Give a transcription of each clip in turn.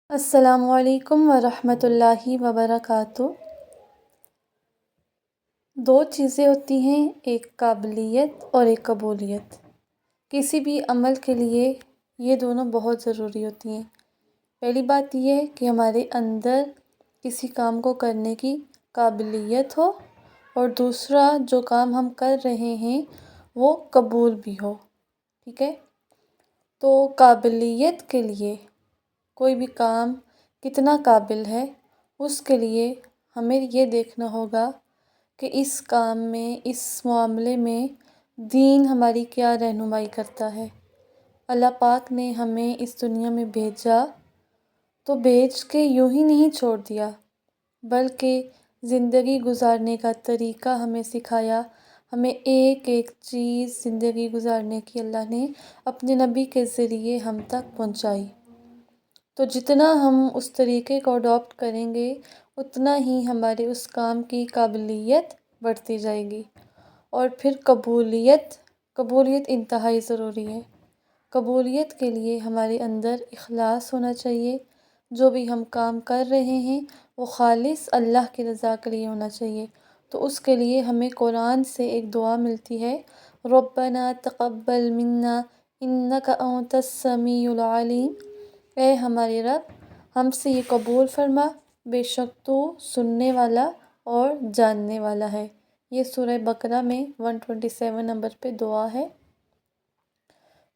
السلام علیکم ورحمۃ اللہ وبرکاتہ۔ دو چیزیں ہوتی ہیں، ایک قابلیت اور ایک قبولیت۔ کسی بھی عمل کے لیے یہ دونوں بہت ضروری ہوتی ہیں۔ پہلی بات یہ ہے کہ ہمارے اندر کسی کام کو کرنے کی قابلیت ہو، اور دوسرا جو کام ہم کر رہے ہیں وہ قبول بھی ہو، ٹھیک ہے؟ تو قابلیت کے لیے کوئی بھی کام کتنا قابل ہے، اس کے لیے ہمیں یہ دیکھنا ہوگا کہ اس کام میں، اس معاملے میں دین ہماری کیا رہنمائی کرتا ہے۔ اللہ پاک نے ہمیں اس دنیا میں بھیجا تو بھیج کے یوں ہی نہیں چھوڑ دیا، بلکہ زندگی گزارنے کا طریقہ ہمیں سکھایا۔ ہمیں ایک ایک چیز زندگی گزارنے کی اللہ نے اپنے نبی کے ذریعے ہم تک پہنچائی۔ تو جتنا ہم اس طریقے کو اڈاپٹ کریں گے، اتنا ہی ہمارے اس کام کی قابلیت بڑھتی جائے گی۔ اور پھر قبولیت انتہائی ضروری ہے۔ قبولیت کے لیے ہمارے اندر اخلاص ہونا چاہیے۔ جو بھی ہم کام کر رہے ہیں وہ خالص اللہ کی رضا کے لیے ہونا چاہیے۔ تو اس کے لیے ہمیں قرآن سے ایک دعا ملتی ہے، ربنا تقبل منا انک انت السمیع العلیم۔ اے ہمارے رب، ہم سے یہ قبول فرما، بے شک تو سننے والا اور جاننے والا ہے۔ یہ سورہ بقرہ میں 127 نمبر پہ دعا ہے۔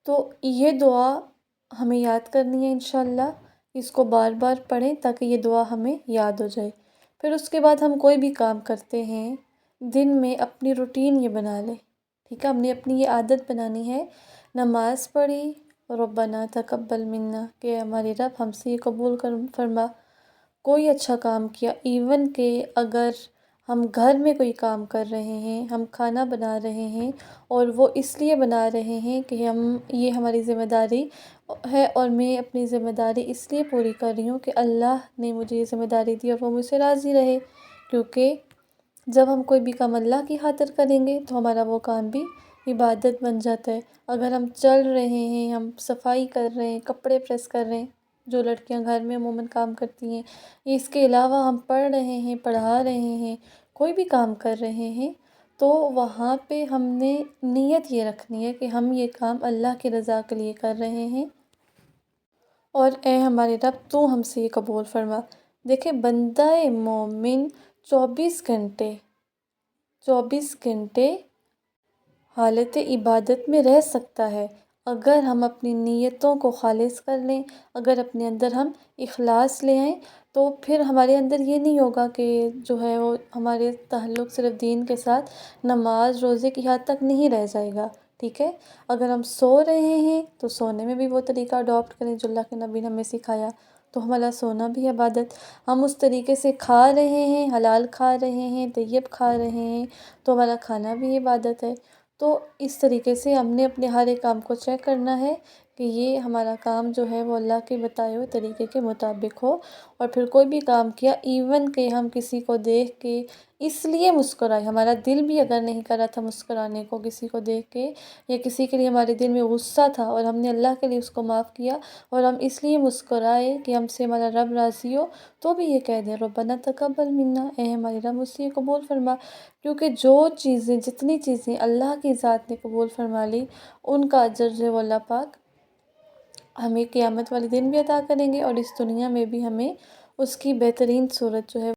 تو یہ دعا ہمیں یاد کرنی ہے انشاءاللہ۔ اس کو بار بار پڑھیں تاکہ یہ دعا ہمیں یاد ہو جائے۔ پھر اس کے بعد ہم کوئی بھی کام کرتے ہیں، دن میں اپنی روٹین یہ بنا لیں، ٹھیک ہے؟ ہم نے اپنی یہ عادت بنانی ہے۔ نماز پڑھی، ربنا تقبل منا، کہ ہمارے رب ہم سے یہ قبول فرما۔ کوئی اچھا کام کیا، ایون کہ اگر ہم گھر میں کوئی کام کر رہے ہیں، ہم کھانا بنا رہے ہیں، اور وہ اس لیے بنا رہے ہیں کہ یہ ہماری ذمہ داری ہے، اور میں اپنی ذمہ داری اس لیے پوری کر رہی ہوں کہ اللہ نے مجھے یہ ذمہ داری دی اور وہ مجھ سے راضی رہے۔ کیونکہ جب ہم کوئی بھی کام اللہ کی خاطر کریں گے تو ہمارا وہ کام بھی عبادت بن جاتا ہے۔ اگر ہم چل رہے ہیں، ہم صفائی کر رہے ہیں، کپڑے پریس کر رہے ہیں، جو لڑکیاں گھر میں عموماً کام کرتی ہیں، اس کے علاوہ ہم پڑھ رہے ہیں، پڑھا رہے ہیں، کوئی بھی کام کر رہے ہیں، تو وہاں پہ ہم نے نیت یہ رکھنی ہے کہ ہم یہ کام اللہ کی رضا کے لیے کر رہے ہیں، اور اے ہمارے رب تو ہم سے یہ قبول فرما۔ دیکھیں، بندہ مومن 24 گھنٹے حالت عبادت میں رہ سکتا ہے، اگر ہم اپنی نیتوں کو خالص کر لیں، اگر اپنے اندر ہم اخلاص لے آئیں، تو پھر ہمارے اندر یہ نہیں ہوگا کہ جو ہے وہ ہمارے تعلق صرف دین کے ساتھ نماز روزے کی حد تک نہیں رہ جائے گا، ٹھیک ہے؟ اگر ہم سو رہے ہیں تو سونے میں بھی وہ طریقہ اڈاپٹ کریں جو اللہ کے نبی نے ہمیں سکھایا، تو ہمارا سونا بھی عبادت۔ ہم اس طریقے سے کھا رہے ہیں، حلال کھا رہے ہیں، طیب کھا رہے ہیں، تو ہمارا کھانا بھی عبادت ہے۔ تو اس طریقے سے ہم نے اپنے ہر ایک کام کو چیک کرنا ہے کہ یہ ہمارا کام جو ہے وہ اللہ کے بتائے ہوئے طریقے کے مطابق ہو۔ اور پھر کوئی بھی کام کیا، ایون کہ ہم کسی کو دیکھ کے اس لیے مسکرائے، ہمارا دل بھی اگر نہیں کر رہا تھا مسکرانے کو کسی کو دیکھ کے، یا کسی کے لیے ہمارے دل میں غصہ تھا اور ہم نے اللہ کے لیے اس کو معاف کیا، اور ہم اس لیے مسکرائے کہ ہم سے ہمارا رب راضی ہو، تو بھی یہ کہہ دیں ربنا تقبل منا، اے ہمارے رب مجھ سے یہ قبول فرما۔ کیونکہ جتنی چیزیں اللہ کی ذات نے قبول فرما لی، ان کا اجر جو ہے وہ اللہ پاک ہمیں قیامت والے دن بھی عطا کریں گے، اور اس دنیا میں بھی ہمیں اس کی بہترین صورت جو ہے